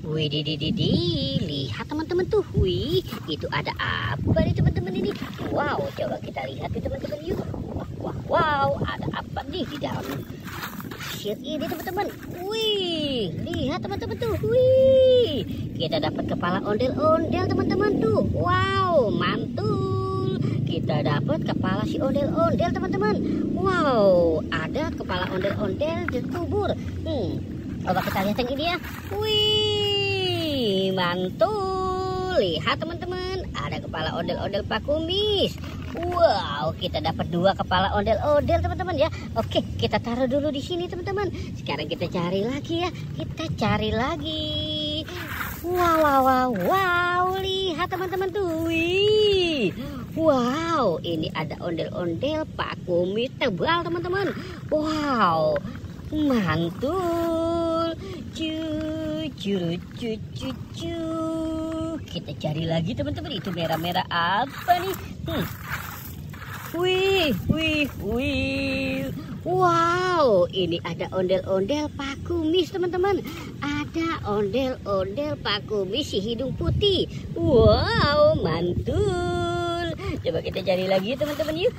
Wih, lihat teman-teman tuh. Wih, itu ada apa nih teman-teman ini? Wow, coba kita lihat nih teman-teman yuk. Wow, ada apa nih di dalam pasir ini teman-teman? Wih, lihat teman-teman tuh. Wih, kita dapat kepala ondel-ondel teman-teman tuh. Wow, mantul. Kita dapat kepala si ondel-ondel teman-teman. Wow, ada kepala ondel-ondel dikubur. Coba kita lihat yang ini ya. Wih, mantul. Lihat teman-teman, ada kepala ondel-ondel Pak Kumis. Wow, kita dapat 2 kepala ondel-ondel teman-teman ya. Oke, kita taruh dulu di sini teman-teman. Sekarang kita cari lagi ya. Kita cari lagi. Wow, lihat teman-teman tuh. Wih. Wow, ini ada ondel-ondel Pak Kumis tebal teman-teman. Wow, mantul. Kita cari lagi teman-teman. Itu merah-merah apa nih? Wih. Wow, ini ada ondel-ondel Pak Kumis teman-teman. Ada ondel-ondel Pak Kumis si hidung putih. Wow, mantul. Coba kita cari lagi teman-teman yuk.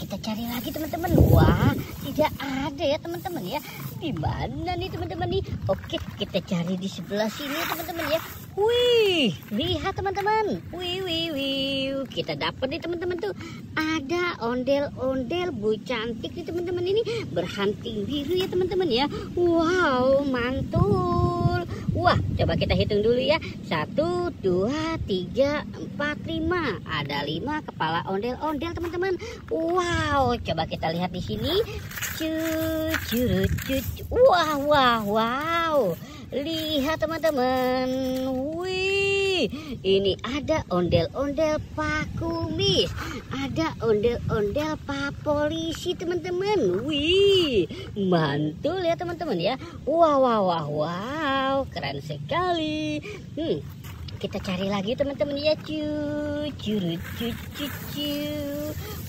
Kita cari lagi teman-teman. Wah, tidak ada ya teman-teman ya. Di mana nih teman-teman nih? Oke, kita cari di sebelah sini teman-teman ya. Wih, lihat teman-teman. Wih. Kita dapat nih teman-teman tuh. Ada ondel-ondel Bu Cantik nih teman-teman ini. Berhanting biru ya teman-teman ya. Wow, mantul. Wah, coba kita hitung dulu ya. 1, 2, 3, 4, 5. Ada 5 kepala ondel-ondel teman-teman. Wow, coba kita lihat di sini. Wow. Lihat teman-teman. Wih, ini ada ondel-ondel Pak Kumis. Ada ondel-ondel Pak Polisi teman-teman. Wih, mantul ya teman-teman ya. Wow, keren sekali. Kita cari lagi teman-teman ya.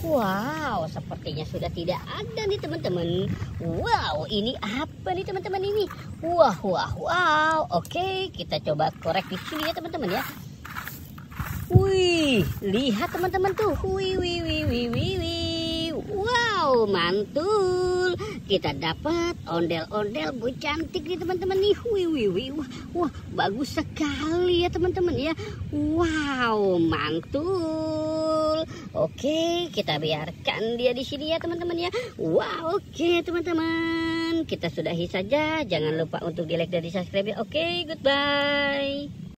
Wow, sepertinya sudah tidak ada nih teman-teman. Wow, ini apa nih teman-teman ini? Wow. Oke, kita coba korek di sini ya teman-teman ya. Wih, lihat teman-teman tuh. Wih. Wow, mantul. Kita dapat ondel-ondel Bu Cantik nih teman-teman nih. Wih. Wah, bagus sekali ya teman-teman ya. Wow, mantul. Oke, kita biarkan dia di sini ya teman-teman ya. Wow, oke teman-teman. Kita sudahi saja. Jangan lupa untuk di like dan di subscribe. Oke, goodbye.